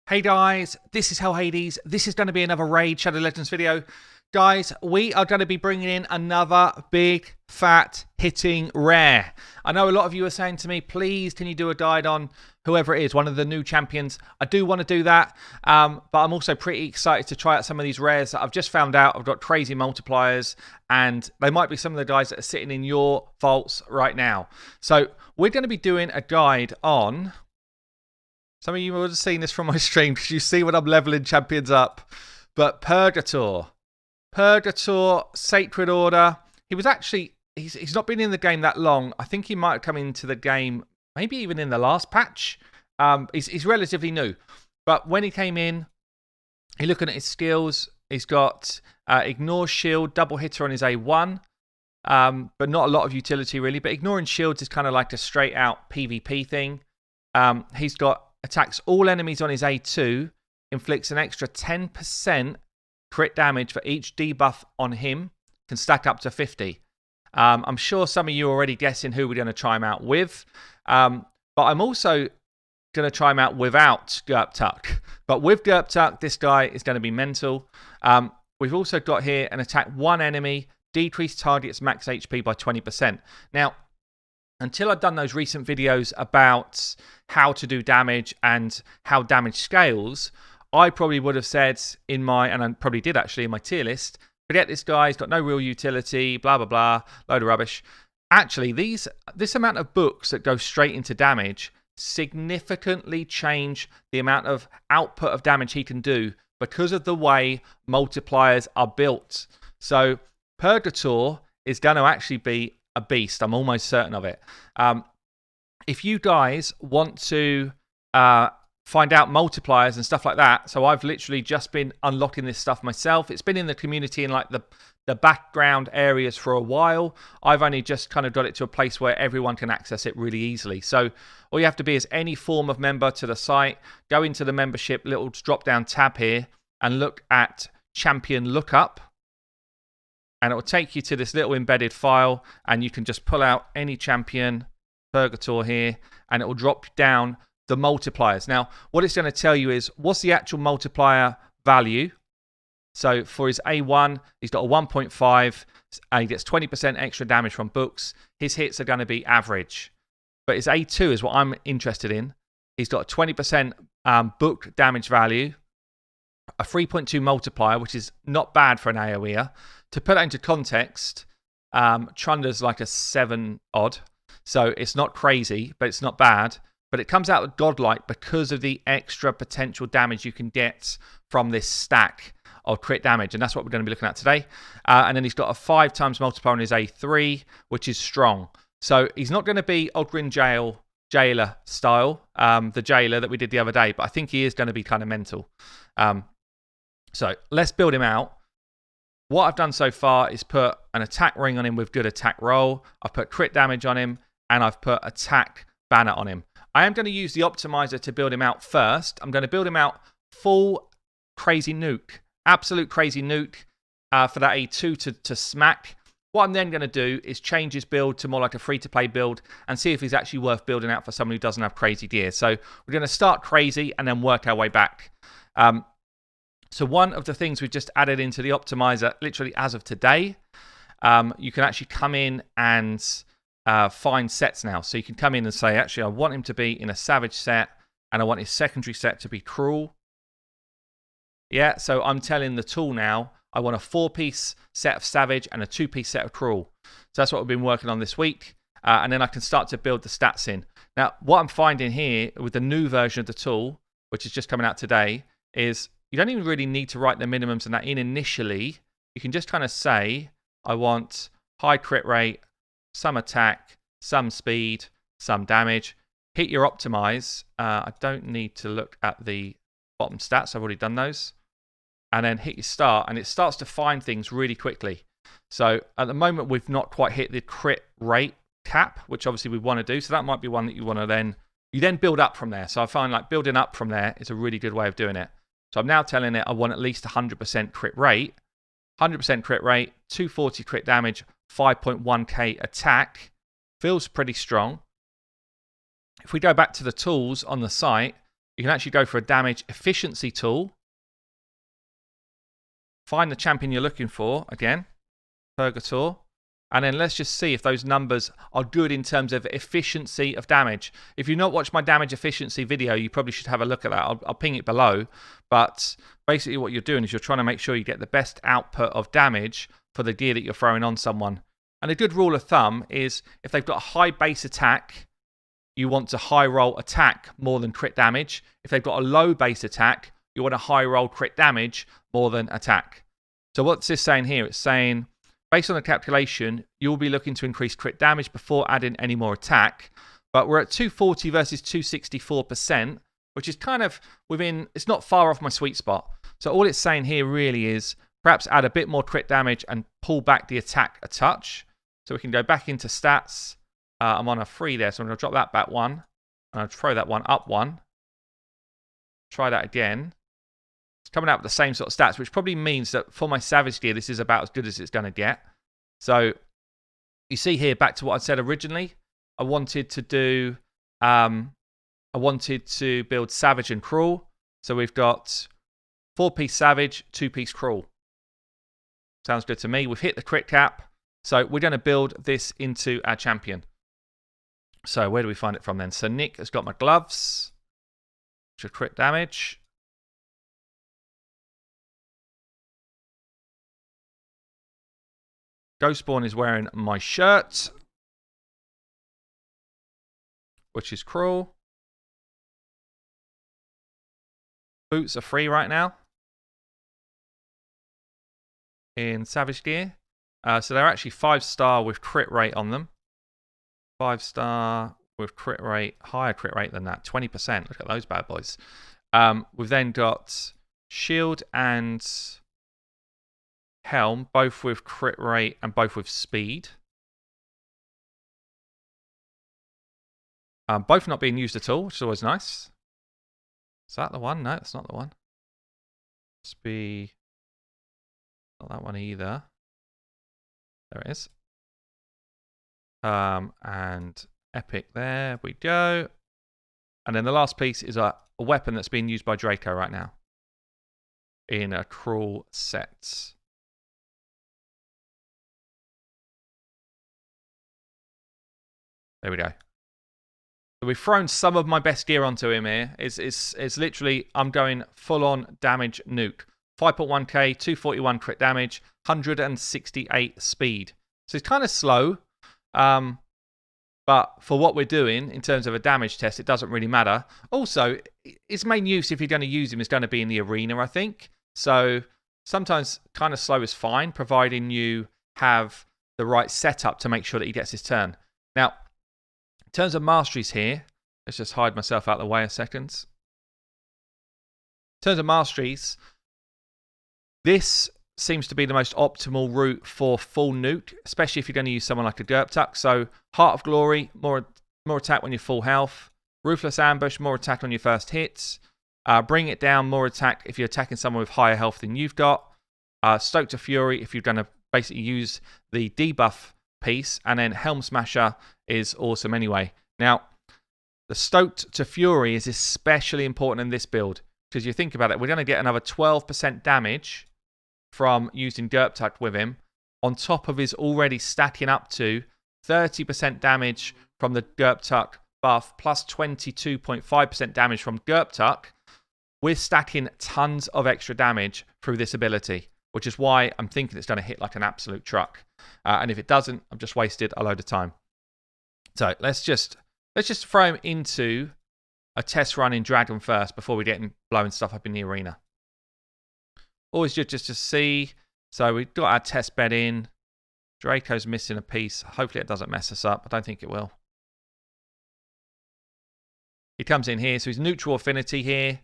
Hey guys, this is Hell Hades. This is going to be another Raid Shadow Legends video. Guys, we are going to be bringing in another big, fat, hitting rare. I know a lot of you are saying to me, please, can you do a guide on whoever it is, one of the new champions? I do want to do that, but I'm also pretty excited to try out some of these rares that I've just found out. I've got crazy multipliers, and they might be some of the guys that are sitting in your vaults right now. So we're going to be doing a guide on... Some of you would have seen this from my stream because you see when I'm leveling champions up. But Purgator, Sacred Order. He was actually, he's not been in the game that long. I think he might have come into the game maybe even in the last patch. He's relatively new. But when he came in, you're looking at his skills. He's got Ignore Shield, double hitter on his A1. But not a lot of utility really. But ignoring shields is kind of like a straight out PvP thing. He's got attacks all enemies on his A2, inflicts an extra 10% crit damage for each debuff on him, can stack up to 50. I'm sure some of you are already guessing who we're going to try him out with, but I'm also going to try him out without Gurptuk. But with Gurptuk, this guy is going to be mental. We've also got here an attack one enemy, decrease target's max HP by 20%. Now, until I'd done those recent videos about how to do damage and how damage scales, I probably would have said in my, and I probably did actually in my tier list, forget this guy, he's got no real utility, blah, blah, blah, load of rubbish. Actually, this amount of books that go straight into damage significantly change the amount of output of damage he can do because of the way multipliers are built. So Purgator is going to actually be a beast. I'm almost certain of it. If you guys want to find out multipliers and stuff like that, so I've literally just been unlocking this stuff myself. It's been in the community in like the background areas for a while. I've only just kind of got it to a place where everyone can access it really easily. So all you have to be is any form of member to the site, go into the membership little drop down tab here and look at champion lookup. And it will take you to this little embedded file, and you can just pull out any champion, Purgator here, and it will drop down the multipliers. Now, what it's going to tell you is what's the actual multiplier value. So for his A1, he's got a 1.5, and he gets 20% extra damage from books. His hits are going to be average. But his A2 is what I'm interested in. He's got a 20% book damage value, a 3.2 multiplier, which is not bad for an AOE. To put that into context, Trunder's like a 7 odd, so it's not crazy, but it's not bad. But it comes out with Godlike because of the extra potential damage you can get from this stack of crit damage, and that's what we're going to be looking at today. And then he's got a 5 times multiplier on his A3, which is strong. So he's not going to be Ogrin Jailer style, the Jailer that we did the other day, but I think he is going to be kind of mental. So let's build him out. What I've done so far is put an attack ring on him with good attack roll. I've put crit damage on him, and I've put attack banner on him. I am going to use the optimizer to build him out first. I'm going to build him out full crazy nuke, absolute crazy nuke for that A2 to smack. What I'm then going to do is change his build to more like a free-to-play build and see if he's actually worth building out for someone who doesn't have crazy gear. So we're going to start crazy and then work our way back. So one of the things we've just added into the optimizer, literally as of today, you can actually come in and find sets now. So you can come in and say, actually, I want him to be in a Savage set, and I want his secondary set to be Cruel. Yeah, so I'm telling the tool now, I want a 4-piece set of Savage and a 2-piece set of Cruel. So that's what we've been working on this week. And then I can start to build the stats in. Now, what I'm finding here with the new version of the tool, which is just coming out today, is you don't even really need to write the minimums and that in initially. You can just kind of say, I want high crit rate, some attack, some speed, some damage. Hit your optimize. I don't need to look at the bottom stats. I've already done those. And then hit your start, and it starts to find things really quickly. So at the moment, we've not quite hit the crit rate cap, which obviously we want to do. So that might be one that you want to then build up from there. So I find like building up from there is a really good way of doing it. So I'm now telling it I want at least 100% crit rate. 100% crit rate, 240 crit damage, 5.1k attack. Feels pretty strong. If we go back to the tools on the site, you can actually go for a damage efficiency tool. Find the champion you're looking for, again, Purgator. And then let's just see if those numbers are good in terms of efficiency of damage. If you've not watched my damage efficiency video, you probably should have a look at that. I'll ping it below. But basically what you're doing is you're trying to make sure you get the best output of damage for the gear that you're throwing on someone. And a good rule of thumb is if they've got a high base attack, you want to high roll attack more than crit damage. If they've got a low base attack, you want to high roll crit damage more than attack. So what's this saying here? It's saying, based on the calculation, you'll be looking to increase crit damage before adding any more attack. But we're at 240 versus 264%, which is kind of within, it's not far off my sweet spot. So all it's saying here really is perhaps add a bit more crit damage and pull back the attack a touch. So we can go back into stats. I'm on a 3 there, so I'm going to drop that back 1. And I'll throw that one up 1. Try that again. It's coming out with the same sort of stats, which probably means that for my Savage gear, this is about as good as it's going to get. So you see here, back to what I said originally, I wanted to build Savage and Cruel. So we've got 4-piece Savage, 2-piece Cruel. Sounds good to me. We've hit the crit cap. So we're going to build this into our champion. So where do we find it from then? So Nick has got my gloves, which are crit damage. Ghostborn is wearing my shirt, which is Cruel. Boots are free right now in Savage gear. So they're actually 5-star with crit rate on them. 5-star with crit rate, higher crit rate than that, 20%. Look at those bad boys. We've then got shield and helm, both with crit rate and both with speed. Both not being used at all, which is always nice. Is that the one? No, that's not the one. Must be not that one either. There it is. And epic, there we go. And then the last piece is a weapon that's being used by Draco right now in a Cruel set. There we go. So we've thrown some of my best gear onto him here. It's literally, I'm going full-on damage nuke. 5.1k, 241 crit damage, 168 speed. So it's kind of slow. But for what we're doing in terms of a damage test, it doesn't really matter. Also, its main use, if you're going to use him, is going to be in the arena, I think. So sometimes kind of slow is fine, providing you have the right setup to make sure that he gets his turn. Now, in terms of masteries here, let's just hide myself out of the way a second. In terms of masteries, this seems to be the most optimal route for full nuke, especially if you're going to use someone like a Gerptuck. So Heart of Glory, more attack when you're full health. Ruthless Ambush, more attack on your first hits. Bring It Down, more attack if you're attacking someone with higher health than you've got. Stoked to Fury if you're going to basically use the debuff piece. And then Helm Smasher is awesome anyway. Now, the Stoked to Fury is especially important in this build, because you think about it, we're going to get another 12% damage from using Gerptuck with him, on top of his already stacking up to 30% damage from the Gerptuck buff, plus 22.5% damage from Gerptuck. We're stacking tons of extra damage through this ability, which is why I'm thinking it's going to hit like an absolute truck. And if it doesn't, I've just wasted a load of time. So let's just throw him into a test run in Dragon first before we get blowing stuff up in the arena. Always good just to see. So we've got our test bed in. Draco's missing a piece. Hopefully it doesn't mess us up. I don't think it will. He comes in here. So he's neutral affinity here.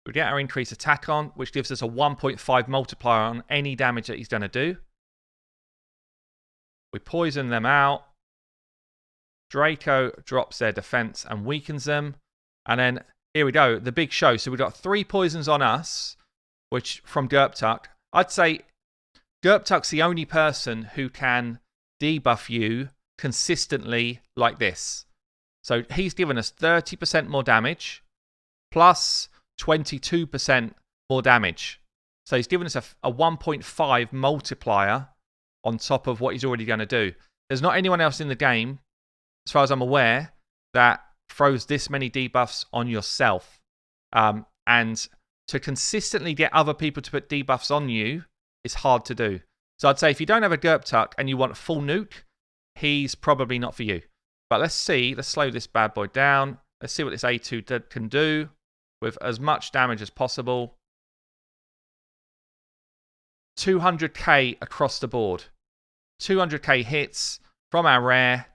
We get our increased attack on, which gives us a 1.5 multiplier on any damage that he's going to do. We poison them out. Draco drops their defense and weakens them. And then here we go, the big show. So we've got 3 poisons on us, which from Gerptuck. I'd say Gerptuk's the only person who can debuff you consistently like this. So he's given us 30% more damage plus 22% more damage. So he's given us a 1.5 multiplier on top of what he's already going to do. There's not anyone else in the game, as far as I'm aware, that throws this many debuffs on yourself. And to consistently get other people to put debuffs on you is hard to do. So I'd say if you don't have a Gerptuk and you want a full nuke, he's probably not for you. But let's see. Let's slow this bad boy down. Let's see what this A2 can do with as much damage as possible. 200k across the board. 200k hits from our rare.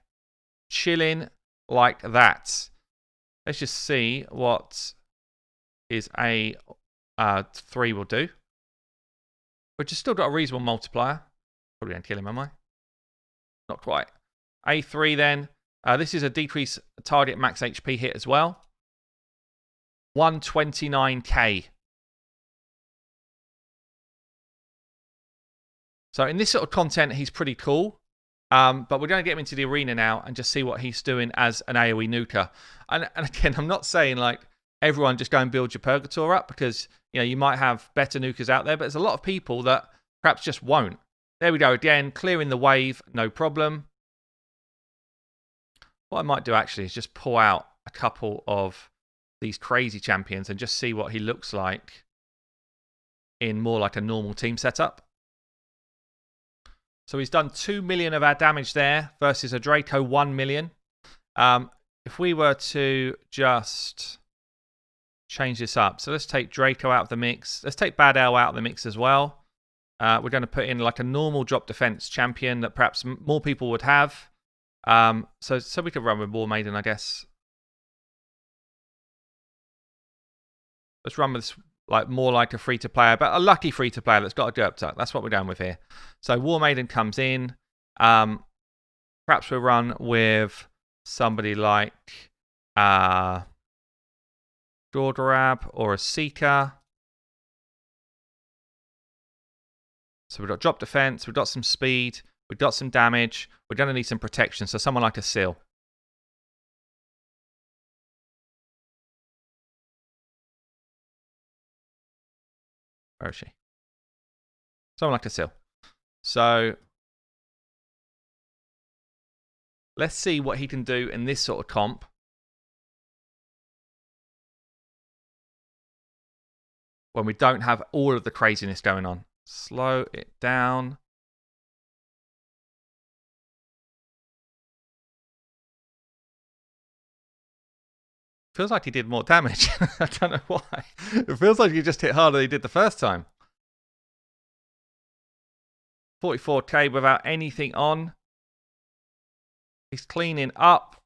Chilling like that. Let's just see what his A3 will do. We've just still got a reasonable multiplier. Probably going to kill him, am I? Not quite. A3 then. This is a decrease target max HP hit as well. 129k. So in this sort of content, he's pretty cool. But we're going to get him into the arena now and just see what he's doing as an AoE nuker. And again, I'm not saying like everyone just go and build your Purgator up, because you might have better nukers out there, but there's a lot of people that perhaps just won't. There we go again, clearing the wave, no problem. What I might do actually is just pull out a couple of these crazy champions and just see what he looks like in more like a normal team setup. So he's done 2 million of our damage there versus a Draco 1 million. If we were to just change this up. So let's take Draco out of the mix. Let's take Bad Owl out of the mix as well. We're going to put in like a normal drop defense champion that perhaps more people would have. So we could run with War Maiden, I guess. Let's run with more like a free-to-player, but a lucky free-to-player that's got a Gerptuk. That's what we're going with here. So War Maiden comes in. Perhaps we'll run with somebody like Dordarab or a Seeker. So we've got drop defense, we've got some speed, we've got some damage. We're going to need some protection, so someone like a Seal. Where is she? Someone like a Seal. So let's see what he can do in this sort of comp. When we don't have all of the craziness going on. Slow it down. Feels like he did more damage. I don't know why. It feels like he just hit harder than he did the first time. 44k without anything on. He's cleaning up.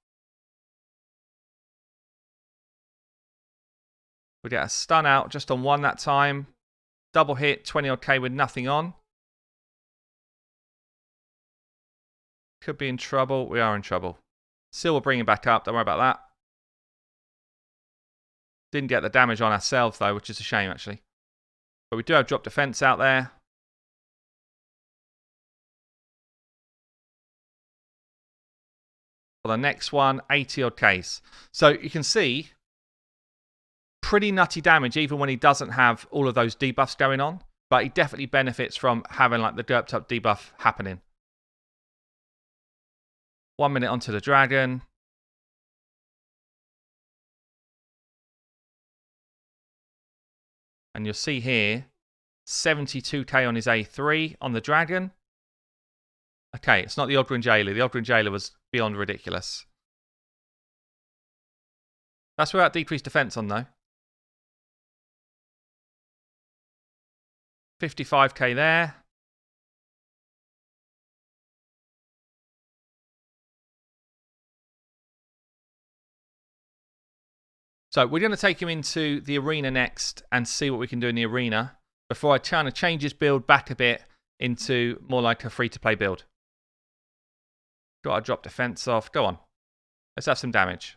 We get a stun out just on one that time. Double hit, 20 odd k with nothing on. Could be in trouble. We are in trouble. Still, we'll bring him back up. Don't worry about that. Didn't get the damage on ourselves, though, which is a shame, actually. But we do have drop defense out there. For the next one, 80 odd Ks. So you can see, pretty nutty damage, even when he doesn't have all of those debuffs going on. But he definitely benefits from having like the Gerptuk debuff happening. 1 minute onto the dragon. And you'll see here, 72k on his A3 on the dragon. Okay, it's not the Oghren Jailer. The Oghren Jailer was beyond ridiculous. That's without decreased defense on, though. 55k there. So we're going to take him into the arena next and see what we can do in the arena before I try to change his build back a bit into more like a free-to-play build. Got to drop defense off. Go on. Let's have some damage.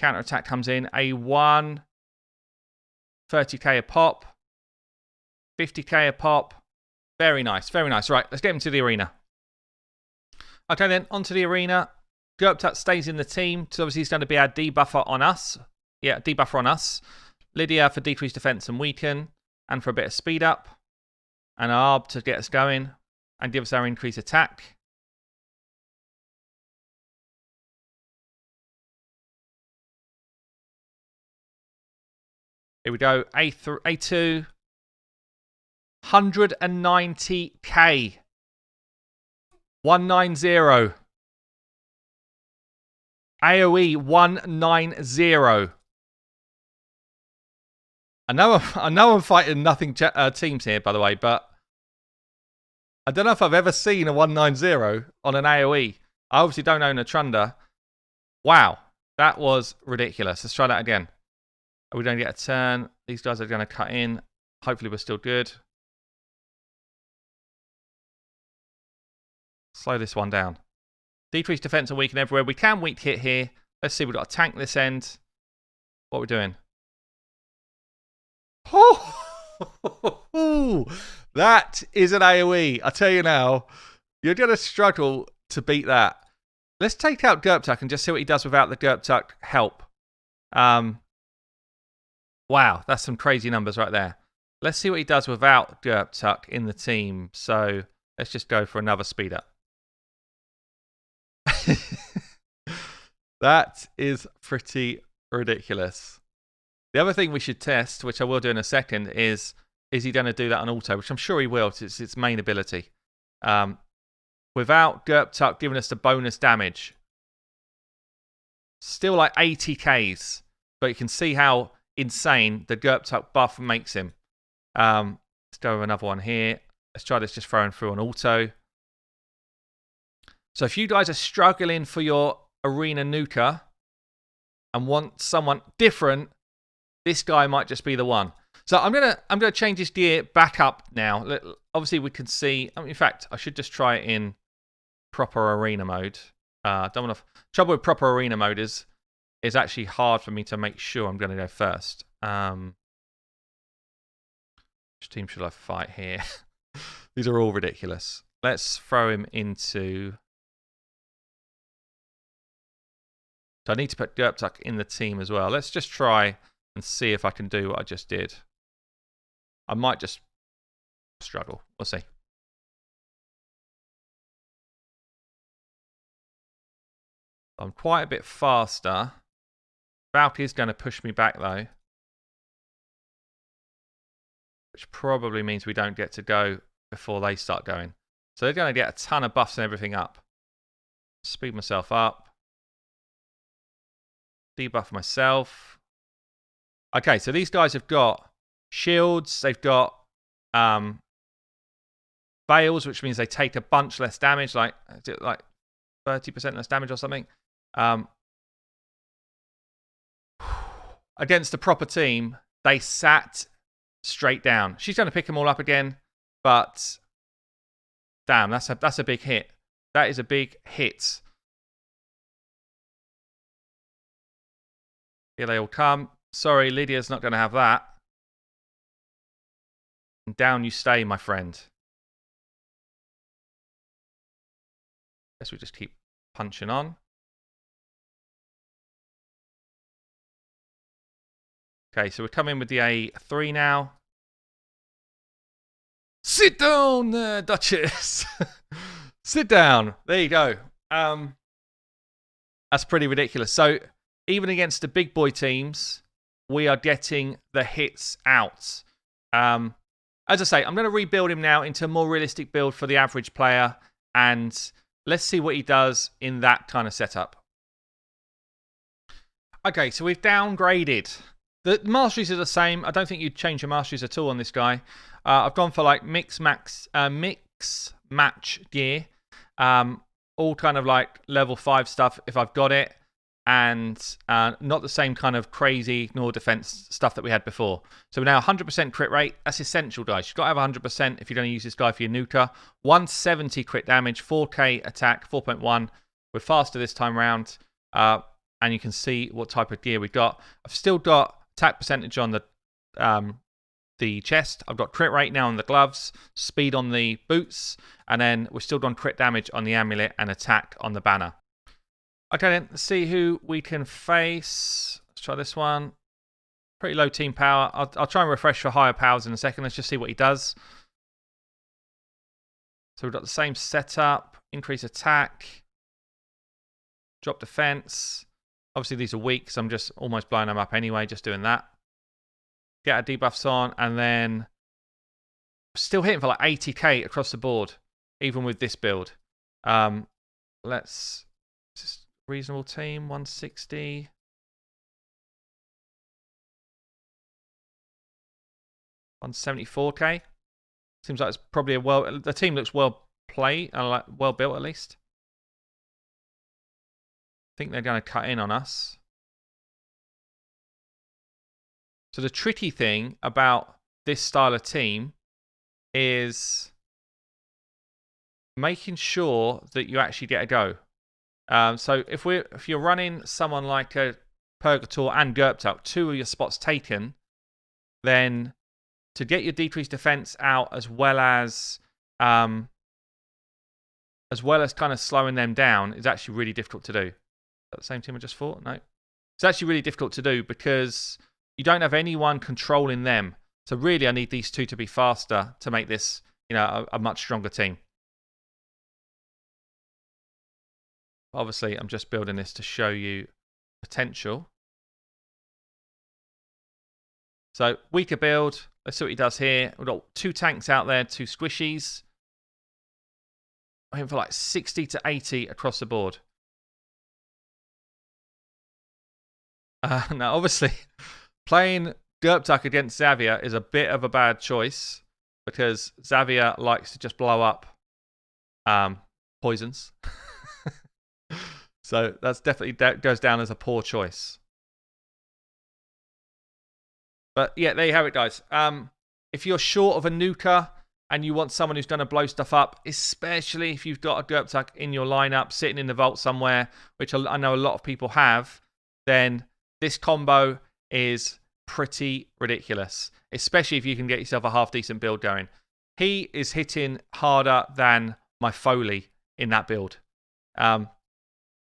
Counter-attack comes in. A1. 30k a pop. 50k a pop. Very nice, very nice. Right, let's get him to the arena. Okay, then, onto the arena. Gerptut stays in the team, so obviously he's going to be our debuffer on us. Yeah, debuffer on us. Lydia for decreased defense and weaken, and for a bit of speed up. And Arb to get us going, and give us our increased attack. Here we go, A2. 190k. 190. AOE 190. I know I'm fighting nothing teams here, by the way, but I don't know if I've ever seen a 190 on an AOE. I obviously don't own a Trunder. Wow, that was ridiculous. Let's try that again. Are we going to get a turn? These guys are going to cut in. Hopefully we're still good. Slow this one down. Decrease defense and weaken everywhere. We can weak hit here. Let's see, we've got a tank this end. What are we doing? Oh, that is an AoE. I tell you now, you're going to struggle to beat that. Let's take out Gerptut and just see what he does without the Gerptut help. Wow, that's some crazy numbers right there. Let's see what he does without Gerptut in the team. So let's just go for another speed up. That is pretty ridiculous. The other thing we should test, which I will do in a second, is he going to do that on auto, which I'm sure he will. It's its main ability. Without Gerptut giving us the bonus damage. Still like 80Ks, but you can see how insane the Gerptut buff makes him. Let's go with another one here. Let's try this just throwing through on auto. So if you guys are struggling for your arena nuker and want someone different, this guy might just be the one. So I'm gonna change this gear back up now. Obviously we can see. In fact, I should just try it in proper arena mode. Don't want to. Trouble with proper arena mode is actually hard for me to make sure I'm going to go first. Which team should I fight here? These are all ridiculous. Let's throw him into. So I need to put Gerptut in the team as well. Let's just try and see if I can do what I just did. I might just struggle. We'll see. I'm quite a bit faster. Valkyrie's going to push me back though. Which probably means we don't get to go before they start going. So they're going to get a ton of buffs and everything up. Speed myself up. Debuff myself. Okay, so these guys have got shields. They've got veils, which means they take a bunch less damage, like 30% less damage or something. Against a proper team, they sat straight down. She's going to pick them all up again, but damn, that's a big hit. That is a big hit. Here they all come. Sorry, Lydia's not going to have that. And down you stay, my friend. Guess we just keep punching on. Okay, so we're coming with the A3 now. Sit down, Duchess. Sit down. There you go. That's pretty ridiculous. So even against the big boy teams, we are getting the hits out. As I say, I'm going to rebuild him now into a more realistic build for the average player. And let's see what he does in that kind of setup. Okay, so we've downgraded. The Masteries are the same. I don't think you'd change your Masteries at all on this guy. I've gone for like mix match gear. All kind of like level 5 stuff if I've got it. And not the same kind of crazy ignore defense stuff that we had before. So we're now 100% crit rate. That's essential, guys. You've got to have 100% if you're going to use this guy for your nuker. 170 crit damage, 4k attack, 4.1. We're faster this time round. And you can see what type of gear we've got. I've still got attack percentage on the the chest. I've got crit rate now on the gloves, speed on the boots, and then we're still doing crit damage on the amulet and attack on the banner. Okay then, let's see who we can face. Let's try this one. Pretty low team power. I'll try and refresh for higher powers in a second. Let's just see what he does. So we've got the same setup. Increase attack. Drop defense. Obviously these are weak, so I'm just almost blowing them up anyway, just doing that. Get our debuffs on, and then still hitting for like 80k across the board, even with this build. Let's just reasonable team, 160. $174k. Seems like it's probably the team looks well played, like well built at least. I think they're going to cut in on us. So the tricky thing about this style of team is making sure that you actually get a go. So if you're running someone like a Purgator and Gerptuck, 2 of your spots taken, then to get your decreased defense out as well as kind of slowing them down is actually really difficult to do. Is that the same team I just fought? No. It's actually really difficult to do because you don't have anyone controlling them. So really, I need these 2 to be faster to make this, a much stronger team. Obviously, I'm just building this to show you potential. So weaker build. Let's see what he does here. We've got 2 tanks out there, 2 squishies. I'm hitting for like 60 to 80 across the board. Now, obviously, playing Gerptuck against Xavier is a bit of a bad choice because Xavier likes to just blow up poisons. So that's definitely goes down as a poor choice. But yeah, there you have it, guys. If you're short of a nuker and you want someone who's going to blow stuff up, especially if you've got a Gerptuck in your lineup sitting in the vault somewhere, which I know a lot of people have, then this combo is pretty ridiculous, especially if you can get yourself a half-decent build going. He is hitting harder than my Foley in that build.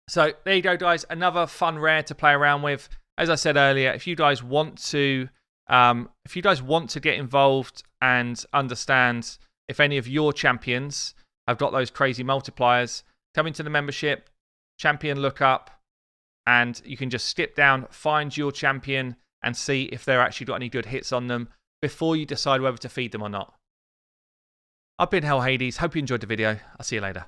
So there you go, guys. Another fun rare to play around with. As I said earlier, if you guys want to get involved and understand if any of your champions have got those crazy multipliers, come into the membership, champion lookup, and you can just skip down, find your champion, and see if they're actually got any good hits on them before you decide whether to feed them or not. I've been Hell Hades. Hope you enjoyed the video. I'll see you later.